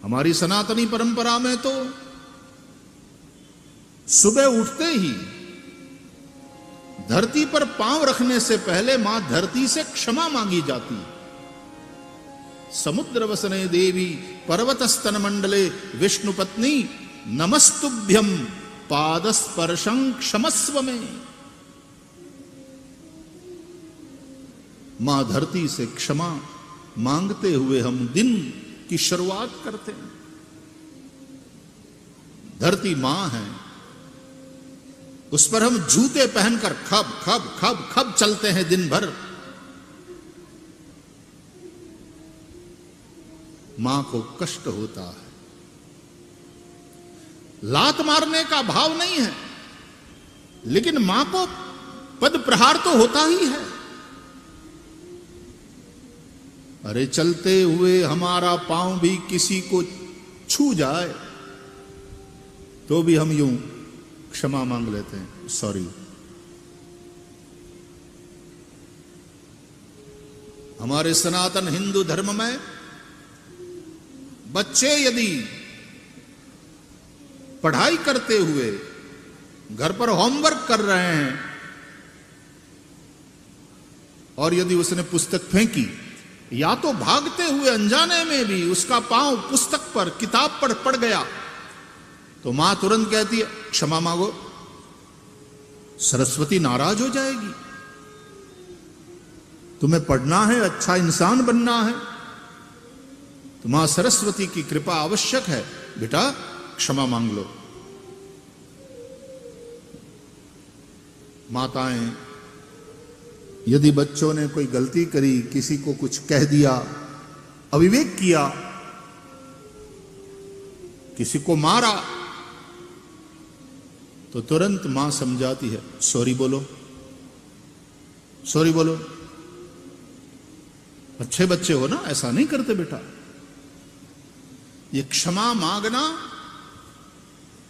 हमारी सनातनी परंपरा में तो सुबह उठते ही धरती पर पांव रखने से पहले मां धरती से क्षमा मांगी जाती। समुद्र वसने देवी पर्वत स्तन मंडले विष्णु पत्नी नमस्तुभ्यम पादस्पर्शं क्षमस्व में। मां धरती से क्षमा मांगते हुए हम दिन की शुरुआत करते हैं। धरती मां है, उस पर हम जूते पहनकर खब खब खब खब चलते हैं दिन भर। मां को कष्ट होता है, लात मारने का भाव नहीं है, लेकिन मां को पद प्रहार तो होता ही है। अरे चलते हुए हमारा पांव भी किसी को छू जाए तो भी हम यूं क्षमा मांग लेते हैं, सॉरी। हमारे सनातन हिंदू धर्म में बच्चे यदि पढ़ाई करते हुए घर पर होमवर्क कर रहे हैं और यदि उसने पुस्तक फेंकी, या तो भागते हुए अनजाने में भी उसका पांव पुस्तक पर किताब पर पड़ गया, तो मां तुरंत कहती है क्षमा मांगो, सरस्वती नाराज हो जाएगी। तुम्हें पढ़ना है, अच्छा इंसान बनना है, तो मां सरस्वती की कृपा आवश्यक है, बेटा क्षमा मांग लो। माताएं यदि बच्चों ने कोई गलती करी, किसी को कुछ कह दिया, अविवेक किया, किसी को मारा, तो तुरंत मां समझाती है, सॉरी बोलो, सॉरी बोलो। अच्छे बच्चे हो ना, ऐसा नहीं करते बेटा। ये क्षमा मांगना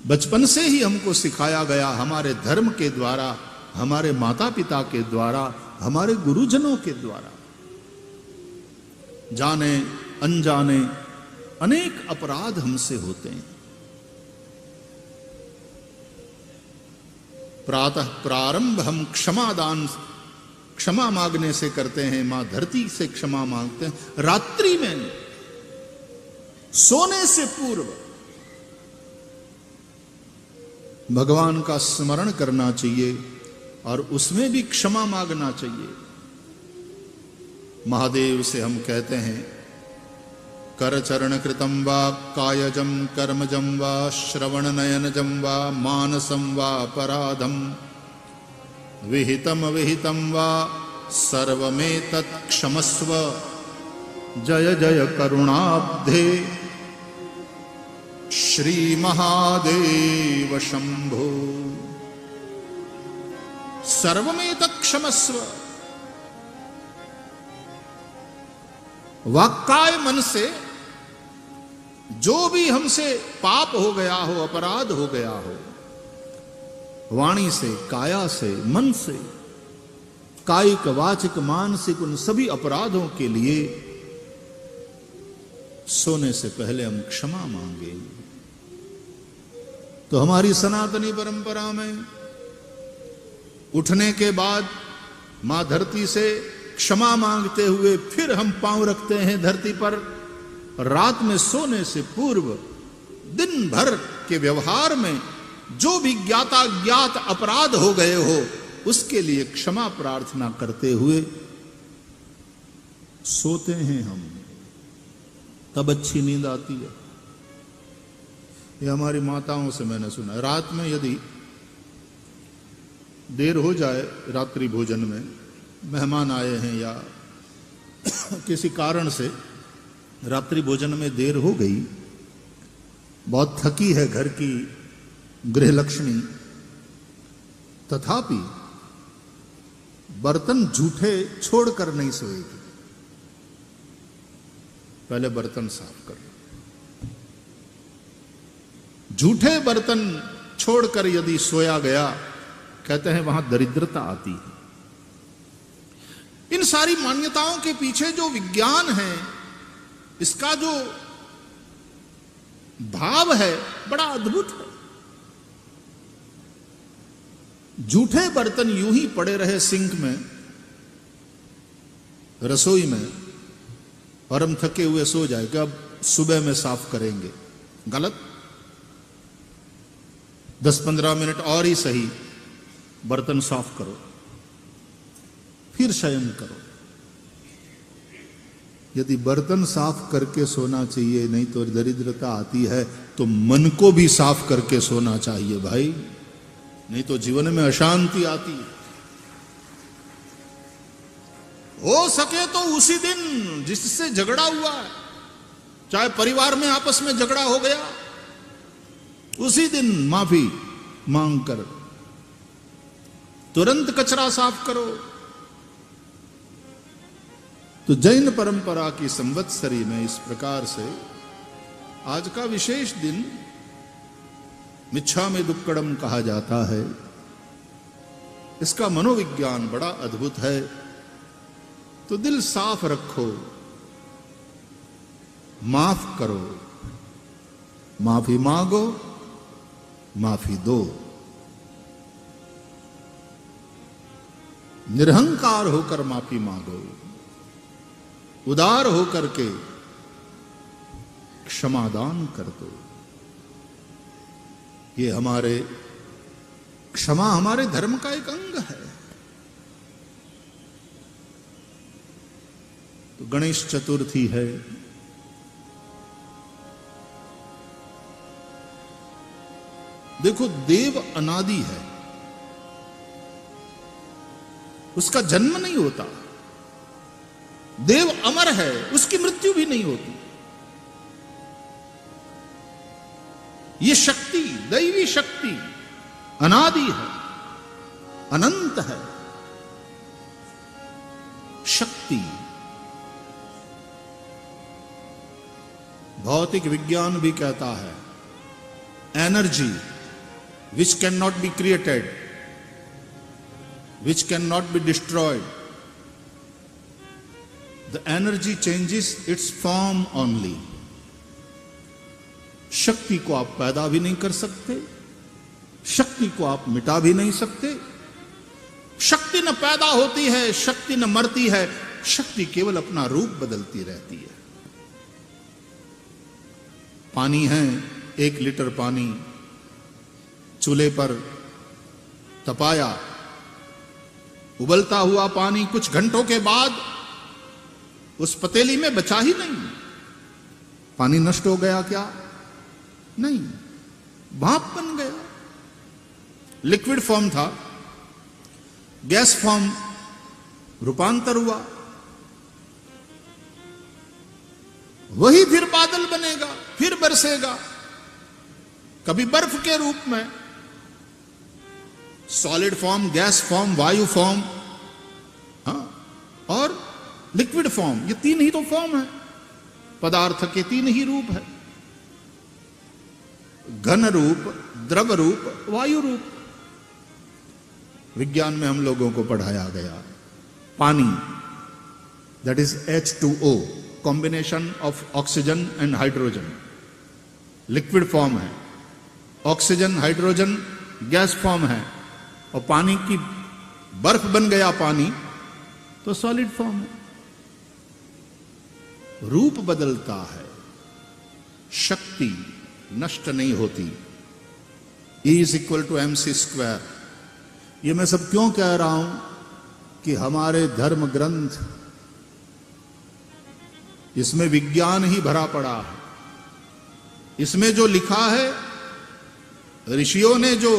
बचपन से ही हमको सिखाया गया, हमारे धर्म के द्वारा, हमारे माता पिता के द्वारा, हमारे गुरुजनों के द्वारा। जाने अनजाने अनेक अपराध हमसे होते हैं। प्रातः प्रारंभ हम क्षमादान, क्षमा मांगने से करते हैं। मां धरती से क्षमा मांगते हैं। रात्रि में सोने से पूर्व भगवान का स्मरण करना चाहिए और उसमें भी क्षमा मांगना चाहिए। महादेव से हम कहते हैं, कर चरण कृतम वा कायजम कर्मजम वा श्रवण नयनजम वा मानसम वा अपराधम विहितम विहितम वा सर्वमेतत् क्षमस्व। जय जय करुणाब्धे श्री महादेव शंभो। सर्वमेतत् क्षमस्व। वाक्काय मन से जो भी हमसे पाप हो गया हो, अपराध हो गया हो, वाणी से, काया से, मन से, कायिक वाचिक मानसिक, उन सभी अपराधों के लिए सोने से पहले हम क्षमा मांगे। तो हमारी सनातनी परंपरा में उठने के बाद मां धरती से क्षमा मांगते हुए फिर हम पांव रखते हैं धरती पर। रात में सोने से पूर्व दिन भर के व्यवहार में जो भी ज्ञात अपराध हो गए हो, उसके लिए क्षमा प्रार्थना करते हुए सोते हैं हम। तब अच्छी नींद आती है। ये हमारी माताओं से मैंने सुना, रात में यदि देर हो जाए, रात्रि भोजन में मेहमान आए हैं या किसी कारण से रात्रि भोजन में देर हो गई, बहुत थकी है घर की गृहलक्ष्मी, तथापि बर्तन झूठे छोड़कर नहीं सोएगी। पहले बर्तन साफ कर। झूठे बर्तन छोड़कर यदि सोया गया, कहते हैं वहां दरिद्रता आती है। इन सारी मान्यताओं के पीछे जो विज्ञान है, इसका जो भाव है बड़ा अद्भुत है। जूठे बर्तन यूं ही पड़े रहे सिंक में, रसोई में, और हम थके हुए सो जाए कि अब सुबह में साफ करेंगे, गलत। 10-15 मिनट और ही सही बर्तन साफ करो, फिर शयन करो। यदि बर्तन साफ करके सोना चाहिए, नहीं तो दरिद्रता आती है, तो मन को भी साफ करके सोना चाहिए भाई, नहीं तो जीवन में अशांति आती है। हो सके तो उसी दिन जिससे झगड़ा हुआ है, चाहे परिवार में आपस में झगड़ा हो गया, उसी दिन माफी मांगकर तुरंत कचरा साफ करो। तो जैन परंपरा की संवत्सरी में इस प्रकार से आज का विशेष दिन मिच्छामि दुक्कडम कहा जाता है। इसका मनोविज्ञान बड़ा अद्भुत है। तो दिल साफ रखो, माफ करो, माफी मांगो, माफी दो। निरहंकार होकर माफी मांगो, उदार होकर के क्षमादान कर दो। ये हमारे क्षमा हमारे धर्म का एक अंग है। तो गणेश चतुर्थी है, देखो देव अनादि है, उसका जन्म नहीं होता। देव अमर है, उसकी मृत्यु भी नहीं होती। ये शक्ति, दैवी शक्ति अनादि है, अनंत है। शक्ति भौतिक विज्ञान भी कहता है energy which cannot be created, which cannot be destroyed. The energy changes its form only. शक्ति को आप पैदा भी नहीं कर सकते, शक्ति को आप मिटा भी नहीं सकते। शक्ति न पैदा होती है, शक्ति न मरती है, शक्ति केवल अपना रूप बदलती रहती है। पानी है, 1 लीटर पानी चूल्हे पर तपाया, उबलता हुआ पानी कुछ घंटों के बाद उस पतीली में बचा ही नहीं। पानी नष्ट हो गया क्या? नहीं, भाप बन गया। लिक्विड फॉर्म था, गैस फॉर्म रूपांतर हुआ, वही फिर बादल बनेगा, फिर बरसेगा, कभी बर्फ के रूप में, सॉलिड फॉर्म, गैस फॉर्म, वायु फॉर्म, हाँ, और लिक्विड फॉर्म। ये 3 ही तो फॉर्म है, पदार्थ के 3 ही रूप है, घन रूप, द्रव रूप, वायु रूप। विज्ञान में हम लोगों को पढ़ाया गया पानी, that is H2O, combination of oxygen and hydrogen, liquid form है। ऑक्सीजन हाइड्रोजन गैस फॉर्म है, और पानी की बर्फ बन गया पानी तो सॉलिड फॉर्म है। रूप बदलता है, शक्ति नष्ट नहीं होती। E = mc²। ये मैं सब क्यों कह रहा हूं कि हमारे धर्म ग्रंथ, इसमें विज्ञान ही भरा पड़ा है। इसमें जो लिखा है, ऋषियों ने जो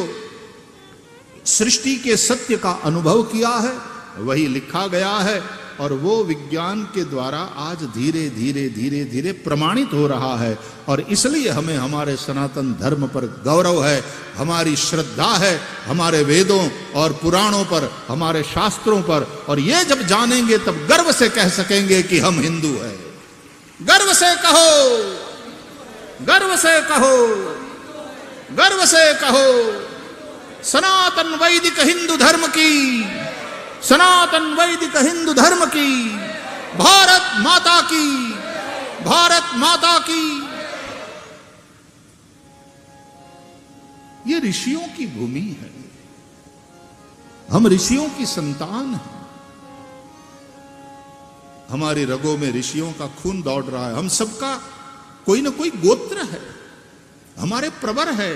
सृष्टि के सत्य का अनुभव किया है, वही लिखा गया है, और वो विज्ञान के द्वारा आज धीरे धीरे धीरे धीरे प्रमाणित हो रहा है। और इसलिए हमें हमारे सनातन धर्म पर गौरव है, हमारी श्रद्धा है हमारे वेदों और पुराणों पर, हमारे शास्त्रों पर। और ये जब जानेंगे तब गर्व से कह सकेंगे कि हम हिंदू हैं। गर्व से कहो, गर्व से कहो, गर्व से कहो, सनातन वैदिक हिंदू धर्म की, सनातन वैदिक हिंदू धर्म की, भारत माता की, भारत माता की। ये ऋषियों की भूमि है, हम ऋषियों की संतान हैं, हमारी रगों में ऋषियों का खून दौड़ रहा है, हम सबका कोई ना कोई गोत्र है, हमारे प्रवर है।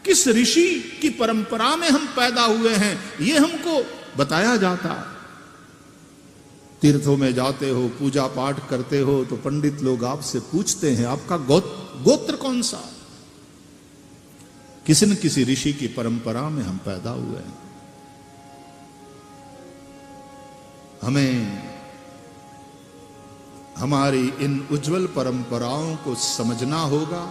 किस ऋषि की परंपरा में हम पैदा हुए हैं ये हमको बताया जाता है। तीर्थों में जाते हो, पूजा पाठ करते हो तो पंडित लोग आपसे पूछते हैं आपका गोत्र कौन सा। किसी न किसी ऋषि की परंपरा में हम पैदा हुए हैं। हमें हमारी इन उज्जवल परंपराओं को समझना होगा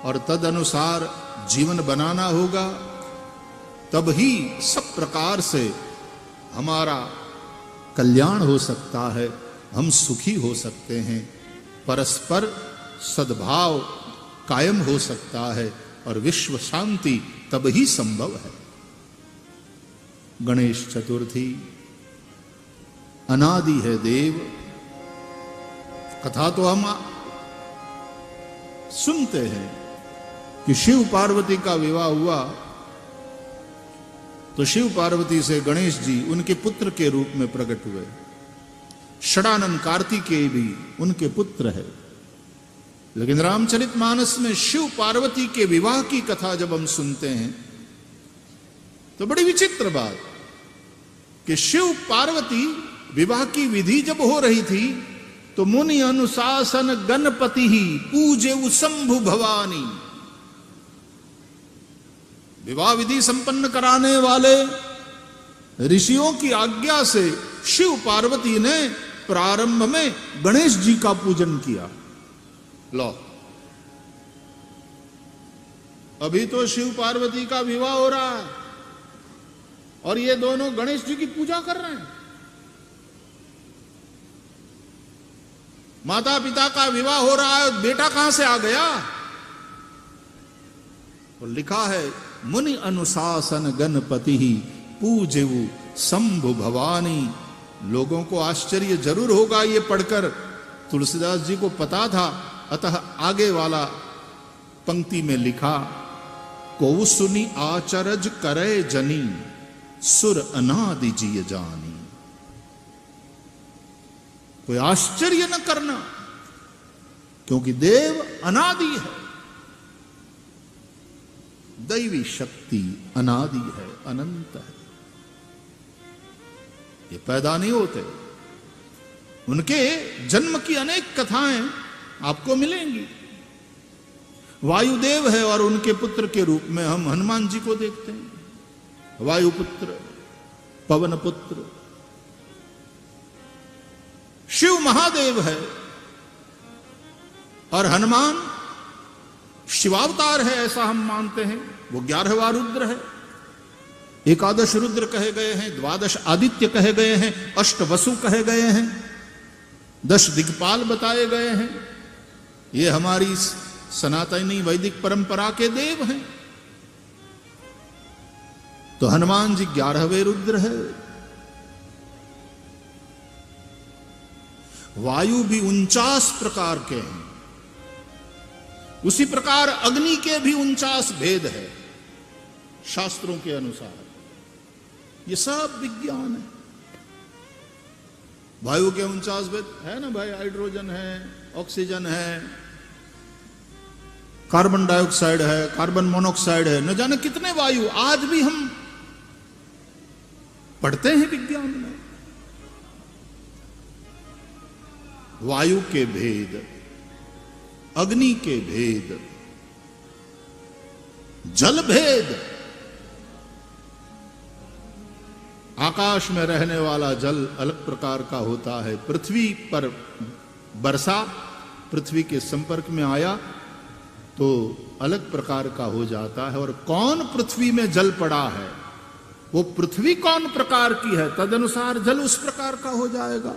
और तद अनुसार जीवन बनाना होगा, तब ही सब प्रकार से हमारा कल्याण हो सकता है, हम सुखी हो सकते हैं, परस्पर सद्भाव कायम हो सकता है और विश्व शांति तब ही संभव है। गणेश चतुर्थी अनादि है देव। कथा तो हम सुनते हैं कि शिव पार्वती का विवाह हुआ तो शिव पार्वती से गणेश जी उनके पुत्र के रूप में प्रकट हुए। षडानन कार्तिकेय भी उनके पुत्र है। लेकिन रामचरितमानस में शिव पार्वती के विवाह की कथा जब हम सुनते हैं तो बड़ी विचित्र बात कि शिव पार्वती विवाह की विधि जब हो रही थी तो मुनि अनुशासन गणपति ही पूजे शंभु भवानी। विवाह विधि संपन्न कराने वाले ऋषियों की आज्ञा से शिव पार्वती ने प्रारंभ में गणेश जी का पूजन किया। लो, अभी तो शिव पार्वती का विवाह हो रहा है और ये दोनों गणेश जी की पूजा कर रहे हैं। माता पिता का विवाह हो रहा है, बेटा कहां से आ गया? और लिखा है मुनि अनुशासन गणपति ही पूजेवु शंभु भवानी। लोगों को आश्चर्य जरूर होगा ये पढ़कर, तुलसीदास जी को पता था, अतः आगे वाला पंक्ति में लिखा को सुनी आचरज करे जनी सुर अनादि जी जानी। कोई आश्चर्य न करना, क्योंकि देव अनादि है, दैवी शक्ति अनादि है, अनंत है। ये पैदा नहीं होते। उनके जन्म की अनेक कथाएं आपको मिलेंगी। वायुदेव है और उनके पुत्र के रूप में हम हनुमान जी को देखते हैं। वायुपुत्र, पवन पुत्र। शिव महादेव है और हनुमान शिवावतार है, ऐसा हम मानते हैं। वो 11वां रुद्र है। एकादश रुद्र कहे गए हैं, द्वादश आदित्य कहे गए हैं, अष्ट वसु कहे गए हैं, 10 दिक्पाल बताए गए हैं। ये हमारी सनातनी वैदिक परंपरा के देव हैं। तो हनुमान जी 11वें रुद्र है। वायु भी 49 प्रकार के हैं। उसी प्रकार अग्नि के भी 49 भेद है शास्त्रों के अनुसार। ये सब विज्ञान है। वायु के 49 भेद है ना भाई। हाइड्रोजन है, ऑक्सीजन है, कार्बन डाइऑक्साइड है, कार्बन मोनोऑक्साइड है, न जाने कितने वायु आज भी हम पढ़ते हैं विज्ञान में। वायु के भेद, अग्नि के भेद, जल भेद। आकाश में रहने वाला जल अलग प्रकार का होता है। पृथ्वी पर वर्षा पृथ्वी के संपर्क में आया तो अलग प्रकार का हो जाता है। और कौन पृथ्वी में जल पड़ा है, वो पृथ्वी कौन प्रकार की है, तदनुसार जल उस प्रकार का हो जाएगा।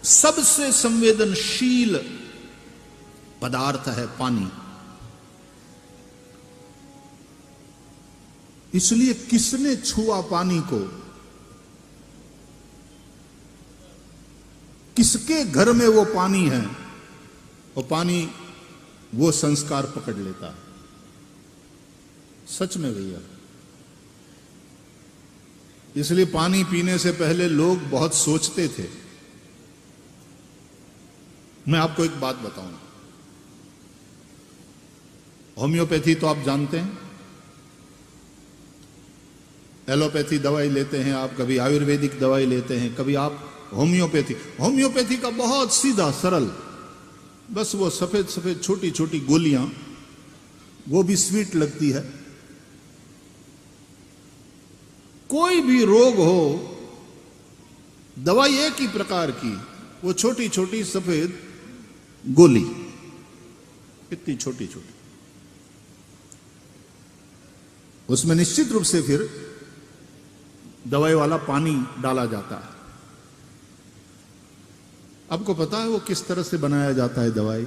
सबसे संवेदनशील पदार्थ है पानी। इसलिए किसने छुआ पानी को, किसके घर में वो पानी है, वो पानी वो संस्कार पकड़ लेता है। सच में भैया, इसलिए पानी पीने से पहले लोग बहुत सोचते थे। मैं आपको एक बात बताऊं, होम्योपैथी तो आप जानते हैं, एलोपैथी दवाई लेते हैं आप, कभी आयुर्वेदिक दवाई लेते हैं, कभी आप होम्योपैथी का बहुत सीधा सरल, बस वो सफेद सफेद छोटी छोटी गोलियां, वो भी स्वीट लगती है। कोई भी रोग हो, दवाई एक ही प्रकार की, वो छोटी छोटी सफेद गोली, इतनी छोटी छोटी, उसमें निश्चित रूप से फिर दवाई वाला पानी डाला जाता है। आपको पता है वो किस तरह से बनाया जाता है दवाई?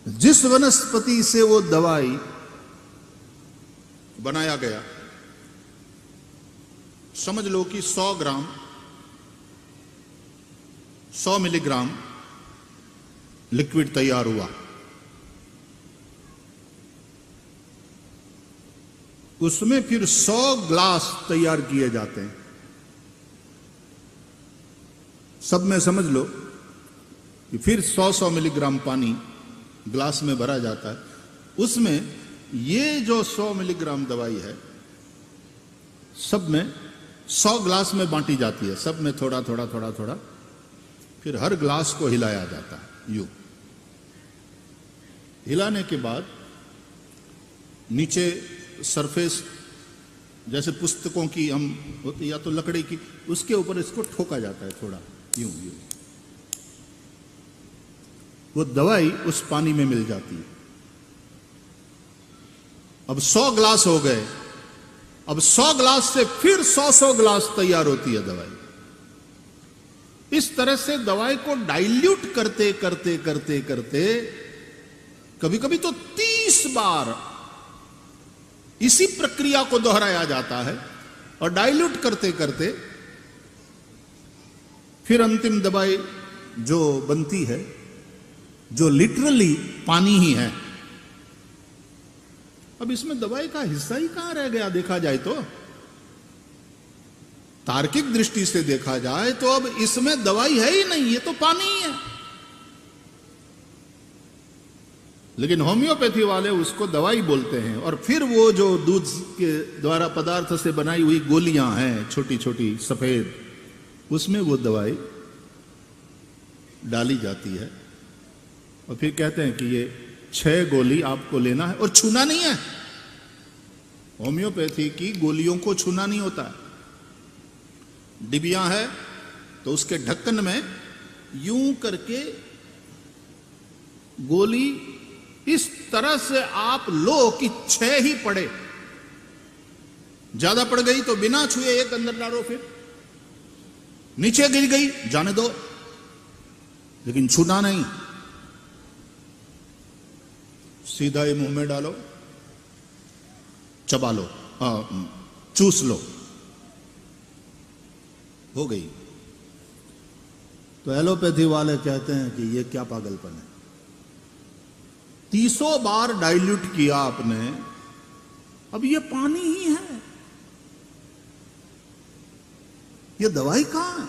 जिस वनस्पति से वो दवाई बनाया गया, समझ लो कि 100 ग्राम 100 मिलीग्राम लिक्विड तैयार हुआ, उसमें फिर 100 ग्लास तैयार किए जाते हैं। सब में समझ लो कि फिर 100 मिलीग्राम पानी ग्लास में भरा जाता है। उसमें ये जो 100 मिलीग्राम दवाई है, सब में 100 ग्लास में बांटी जाती है, सब में थोड़ा थोड़ा थोड़ा थोड़ा, फिर हर ग्लास को हिलाया जाता है। यूं हिलाने के बाद नीचे सरफेस, जैसे पुस्तकों की हम होती या तो लकड़ी की, उसके ऊपर इसको ठोका जाता है थोड़ा, यूं यूं, वो दवाई उस पानी में मिल जाती है। अब 100 ग्लास हो गए, अब 100 ग्लास से फिर 100 ग्लास तैयार होती है दवाई। इस तरह से दवाई को डाइल्यूट करते करते करते करते कभी कभी तो 30 बार इसी प्रक्रिया को दोहराया जाता है, और डाइल्यूट करते करते फिर अंतिम दवाई जो बनती है, जो लिटरली पानी ही है। अब इसमें दवाई का हिस्सा ही कहां रह गया देखा जाए तो? तार्किक दृष्टि से देखा जाए तो अब इसमें दवाई है ही नहीं, ये तो पानी ही है। लेकिन होम्योपैथी वाले उसको दवाई बोलते हैं, और फिर वो जो दूध के द्वारा पदार्थ से बनाई हुई गोलियां हैं छोटी छोटी सफेद, उसमें वो दवाई डाली जाती है, और फिर कहते हैं कि ये 6 गोली आपको लेना है, और छूना नहीं है। होम्योपैथी की गोलियों को छूना नहीं होता है। डिबिया है तो उसके ढक्कन में यूं करके गोली इस तरह से आप लो कि 6 ही पड़े। ज्यादा पड़ गई तो बिना छुए एक अंदर डालो, फिर नीचे गिर गई जाने दो, लेकिन छूना नहीं। सीधा ही मुंह में डालो, चबा लो, चूस लो, हो गई। तो एलोपैथी वाले कहते हैं कि ये क्या पागलपन है? 300 बार डाइल्यूट किया आपने, अब ये पानी ही है, ये दवाई कहां है?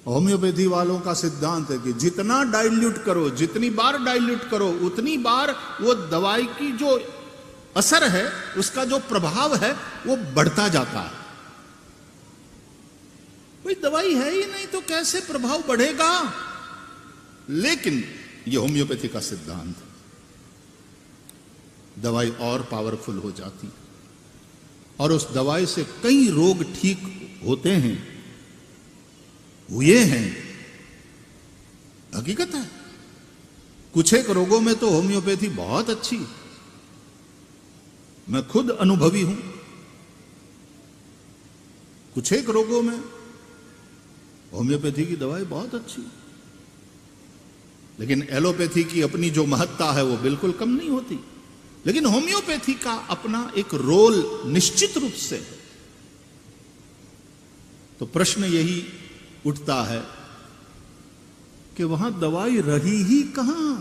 होम्योपैथी वालों का सिद्धांत है कि जितना डाइल्यूट करो, जितनी बार डाइल्यूट करो, उतनी बार वो दवाई की जो असर है, उसका जो प्रभाव है, वो बढ़ता जाता है। कोई दवाई है ही नहीं तो कैसे प्रभाव बढ़ेगा? लेकिन ये होम्योपैथी का सिद्धांत है, दवाई और पावरफुल हो जाती, और उस दवाई से कई रोग ठीक होते हैं, हुए हैं, हकीकत है। कुछ एक रोगों में तो होम्योपैथी बहुत अच्छी, मैं खुद अनुभवी हूं। कुछ एक रोगों में होम्योपैथी की दवाई बहुत अच्छी, लेकिन एलोपैथी की अपनी जो महत्ता है वो बिल्कुल कम नहीं होती। लेकिन होम्योपैथी का अपना एक रोल निश्चित रूप से है। तो प्रश्न यही उठता है कि वहां दवाई रही ही कहां।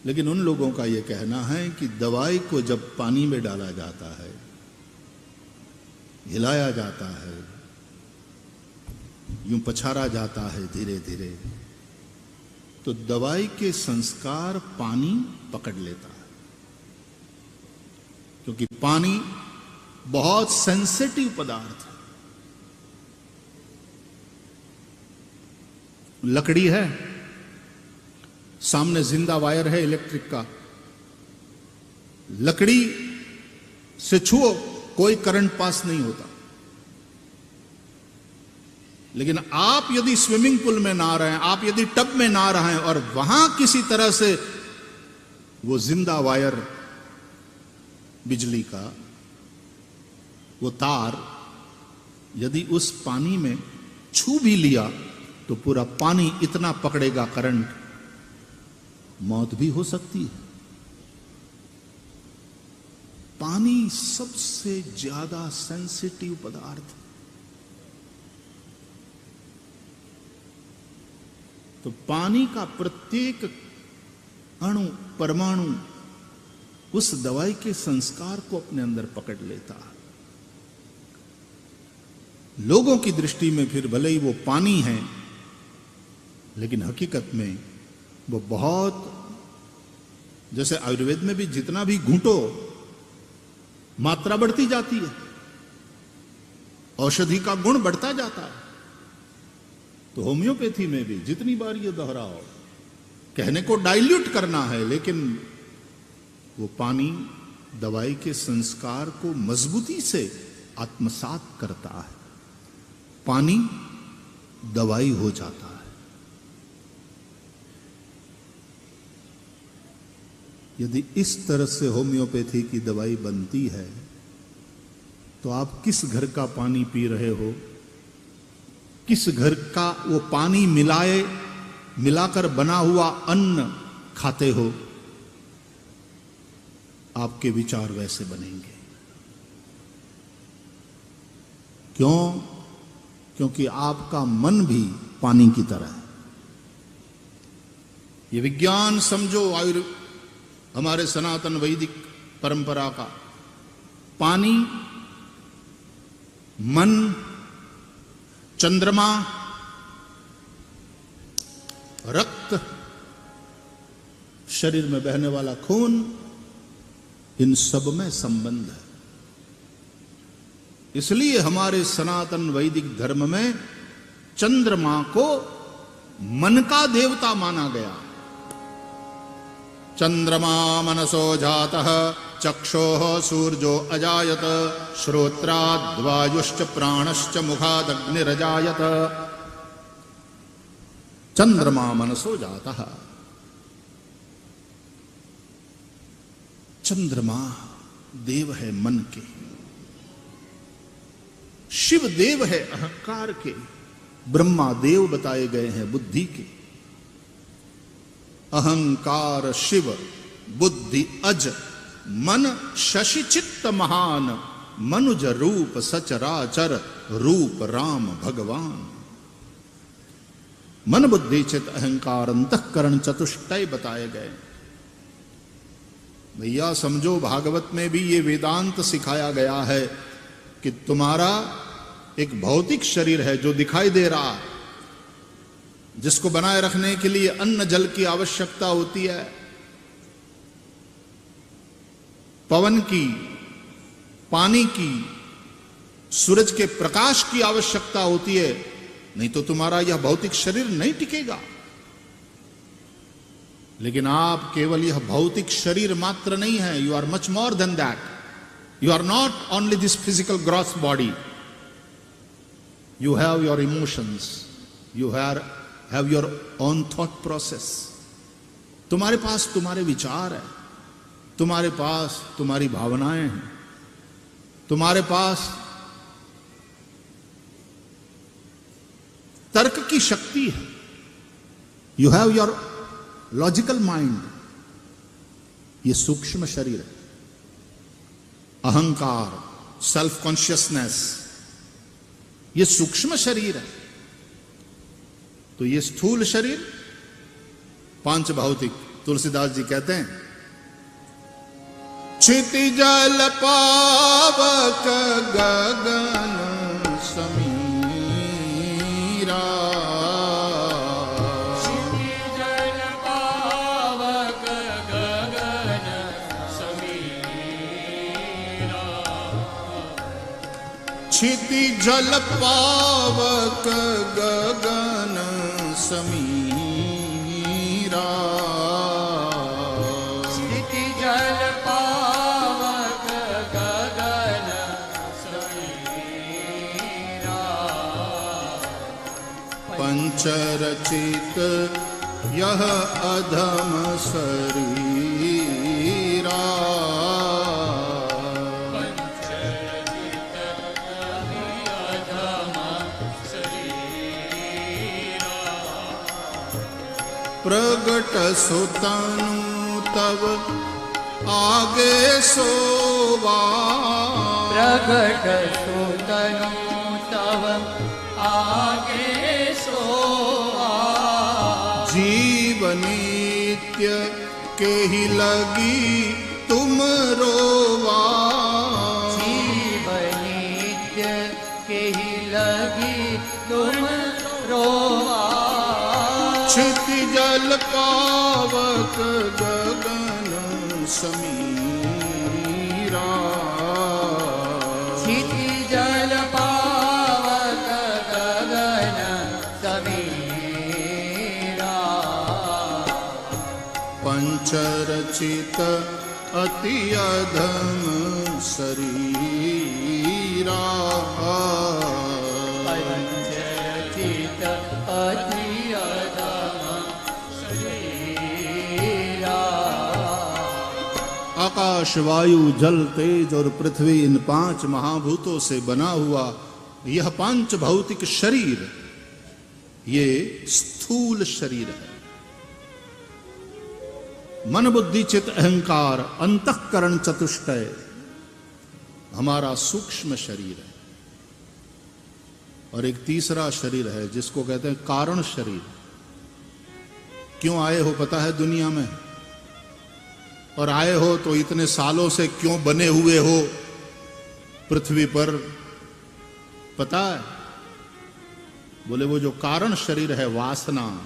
लेकिन उन लोगों का यह कहना है कि दवाई को जब पानी में डाला जाता है, हिलाया जाता है, यूं पछाड़ा जाता है धीरे धीरे, तो दवाई के संस्कार पानी पकड़ लेता है। क्योंकि पानी बहुत सेंसिटिव पदार्थ है। लकड़ी है, सामने जिंदा वायर है इलेक्ट्रिक का, लकड़ी से छुओ कोई करंट पास नहीं होता। लेकिन आप यदि स्विमिंग पूल में नहा रहे हैं, आप यदि टब में नहा रहे हैं और वहां किसी तरह से वो जिंदा वायर बिजली का, वो तार यदि उस पानी में छू भी लिया तो पूरा पानी इतना पकड़ेगा करंट, मौत भी हो सकती है। पानी सबसे ज्यादा सेंसिटिव पदार्थ है। तो पानी का प्रत्येक अणु परमाणु उस दवाई के संस्कार को अपने अंदर पकड़ लेता है। लोगों की दृष्टि में फिर भले ही वो पानी है, लेकिन हकीकत में वो बहुत, जैसे आयुर्वेद में भी जितना भी घूंटो मात्रा बढ़ती जाती है, औषधि का गुण बढ़ता जाता है। तो होम्योपैथी में भी जितनी बार ये दोहराओ, कहने को डाइल्यूट करना है, लेकिन वो पानी दवाई के संस्कार को मजबूती से आत्मसात करता है। पानी दवाई हो जाता है। यदि इस तरह से होम्योपैथी की दवाई बनती है, तो आप किस घर का पानी पी रहे हो, किस घर का वो पानी मिलाकर बना हुआ अन्न खाते हो, आपके विचार वैसे बनेंगे। क्यों? क्योंकि आपका मन भी पानी की तरह है। ये विज्ञान समझो हमारे सनातन वैदिक परंपरा का, पानी, मन, चंद्रमा, रक्त, शरीर में बहने वाला खून, इन सब में संबंध है। इसलिए हमारे सनातन वैदिक धर्म में चंद्रमा को मन का देवता माना गया। चंद्रमा मनसो जातः चक्षोः सूर्यो अजायत श्रोत्राद्वायुश्च प्राणश्च मुखादग्निरजायत। चंद्रमा मनसो जातः, चंद्रमा देव है मन के, शिव देव है अहंकार के, ब्रह्मा देव बताए गए हैं बुद्धि के। अहंकार शिव, बुद्धि अज, मन शशि चित्त महान, मनुज रूप सचराचर, रूप राम भगवान। मन बुद्धि चित्त अहंकार अंतःकरण चतुष्टय बताए गए। भैया समझो, भागवत में भी ये वेदांत सिखाया गया है कि तुम्हारा एक भौतिक शरीर है जो दिखाई दे रहा है, जिसको बनाए रखने के लिए अन्न जल की आवश्यकता होती है, पवन की, पानी की, सूरज के प्रकाश की आवश्यकता होती है, नहीं तो तुम्हारा यह भौतिक शरीर नहीं टिकेगा। लेकिन आप केवल यह भौतिक शरीर मात्र नहीं है, you are much more than that. You are not only this physical gross body, you have your emotions, you have your own thought process. तुम्हारे पास तुम्हारे विचार है, तुम्हारे पास तुम्हारी भावनाएं हैं, तुम्हारे पास तर्क की शक्ति है। You have your logical mind. ये सूक्ष्म शरीर है। अहंकार, सेल्फ कॉन्शियसनेस, ये सूक्ष्म शरीर है। तो ये स्थूल शरीर पांच भौतिक, तुलसीदास जी कहते हैं क्षितिजल पावक गगन समीरा, क्षितिजल पावक गगन समीरा, क्षितिजल पावक गगन समीरा, क्षितिजल पावक गगन समीरा, पंचरचित यह अधम शरीरा, पंचरचित अधम शरीरा, प्रगट सुतनु तब आगे सोवा, प्रगट सुतनु तव आगे सोवा, जीव नित्य के ही लगी तुम रोवा, जीव नित्य के ही लगी तुम रोवा, क्षितिजल पावक गगन समीरा, क्षितिजल पावक गगन समीरा, पंचरचित अति अधम शरीरा, पंचरचित अति अधम शरीरा, आकाश वायु जल तेज और पृथ्वी इन पांच महाभूतों से बना हुआ यह पांच भौतिक शरीर ये स्थूल शरीर है। मन बुद्धि चित्त अहंकार अंतःकरण चतुष्टय हमारा सूक्ष्म शरीर है। और एक तीसरा शरीर है जिसको कहते हैं कारण शरीर। क्यों आए हो पता है दुनिया में? और आए हो तो इतने सालों से क्यों बने हुए हो पृथ्वी पर, पता है? बोले वो जो कारण शरीर है वासना,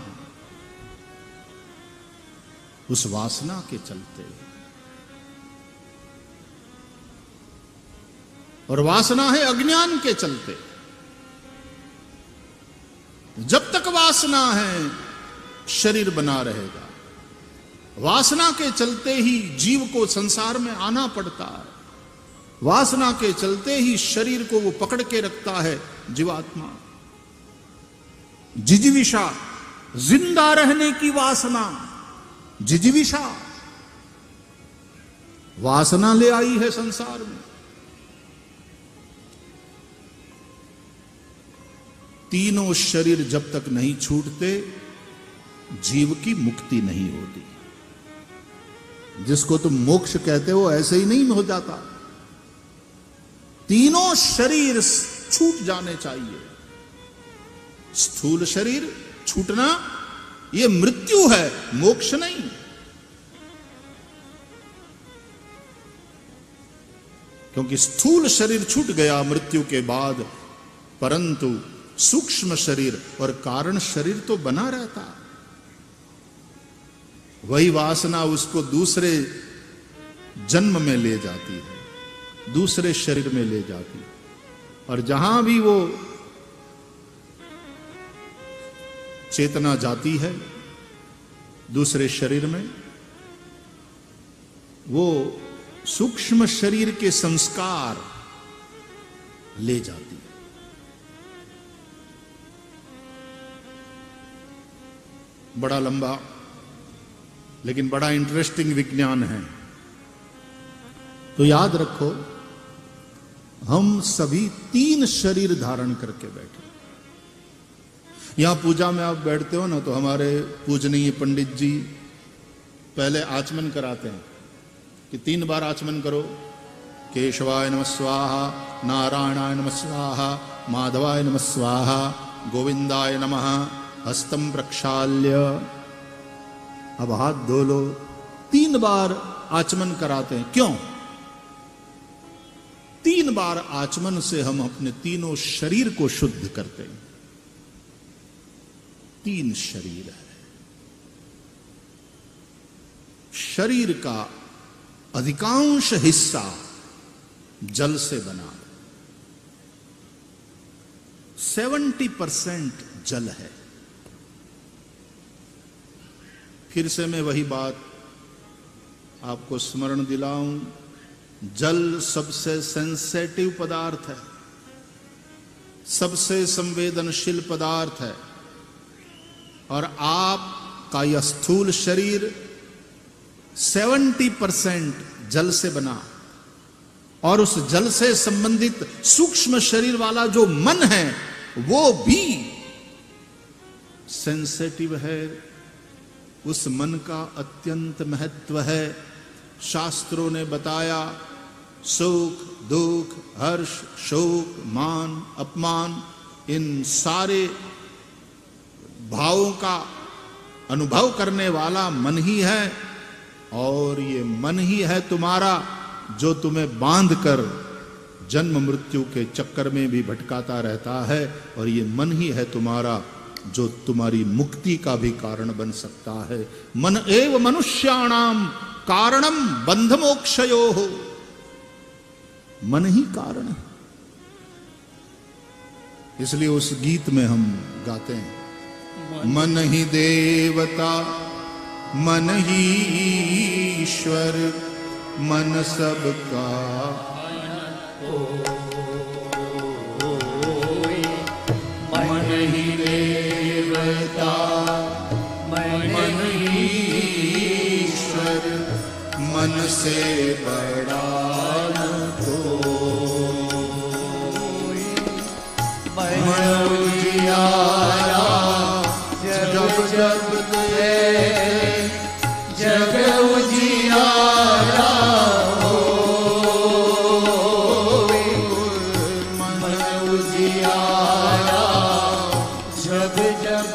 उस वासना के चलते। और वासना है अज्ञान के चलते। जब तक वासना है शरीर बना रहेगा। वासना के चलते ही जीव को संसार में आना पड़ता है। वासना के चलते ही शरीर को वो पकड़ के रखता है जीवात्मा। जिजीविषा, जिंदा रहने की वासना, जिजीविषा वासना ले आई है संसार में। तीनों शरीर जब तक नहीं छूटते जीव की मुक्ति नहीं होती। जिसको तुम मोक्ष कहते हो ऐसे ही नहीं हो जाता। तीनों शरीर छूट जाने चाहिए। स्थूल शरीर छूटना यह मृत्यु है, मोक्ष नहीं। क्योंकि स्थूल शरीर छूट गया मृत्यु के बाद, परंतु सूक्ष्म शरीर और कारण शरीर तो बना रहता। वही वासना उसको दूसरे जन्म में ले जाती है, दूसरे शरीर में ले जाती है। और जहां भी वो चेतना जाती है दूसरे शरीर में, वो सूक्ष्म शरीर के संस्कार ले जाती है। बड़ा लंबा लेकिन बड़ा इंटरेस्टिंग विज्ञान है। तो याद रखो, हम सभी तीन शरीर धारण करके बैठे। यहां पूजा में आप बैठते हो ना, तो हमारे पूजनीय पंडित जी पहले आचमन कराते हैं कि 3 बार आचमन करो। केशवाय नमः स्वाहा, नारायणाय नमः स्वाहा, माधवाय नमः स्वाहा, गोविंदाय नमः, हस्तम प्रक्षाल्य, अब हाथ धो लो। 3 बार आचमन कराते हैं। क्यों? 3 बार आचमन से हम अपने तीनों शरीर को शुद्ध करते हैं। 3 शरीर है। शरीर का अधिकांश हिस्सा जल से बना है। 70% जल है। फिर से मैं वही बात आपको स्मरण दिलाऊं, जल सबसे सेंसेटिव पदार्थ है, सबसे संवेदनशील पदार्थ है। और आपका यह स्थूल शरीर 70% जल से बना, और उस जल से संबंधित सूक्ष्म शरीर वाला जो मन है वो भी सेंसेटिव है। उस मन का अत्यंत महत्व है। शास्त्रों ने बताया, सुख दुख हर्ष शोक मान अपमान, इन सारे भावों का अनुभव करने वाला मन ही है। और ये मन ही है तुम्हारा जो तुम्हें बांधकर जन्म मृत्यु के चक्कर में भी भटकाता रहता है। और ये मन ही है तुम्हारा जो तुम्हारी मुक्ति का भी कारण बन सकता है। मन एव मनुष्याणाम कारणम बंध मोक्षयोः। मन ही कारण है। इसलिए उस गीत में हम गाते हैं, मन ही देवता मन ही ईश्वर, मन सबका मन ही देवता मन ही ईश्वर, मन से बड़ा न कोई। मन उजियारा जब जब जग उजियारा होए। मन उजियारा जग जब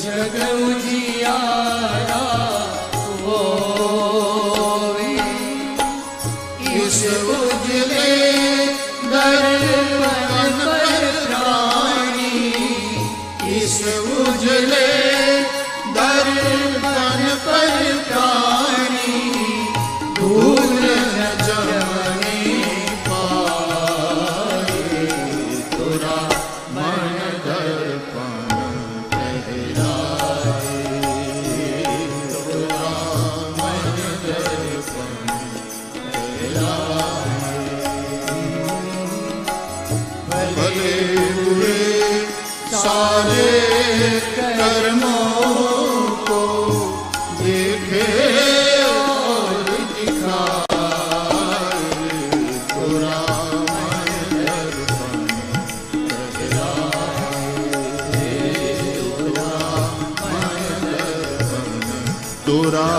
जग उजियारा होए। इस उजले दर्पण पर प्राणी, इस उजले दर्पण पर प्राणी, धूल न जमने पाए। तुरा मन दर्पण कहलाए, तुरा मन दर्पण कहलाए। भले हुए सारे कर्मों को देखे और दिखाए। तुरा मन दर्पण कहलाए, तुरा मन दर्पण, तुरा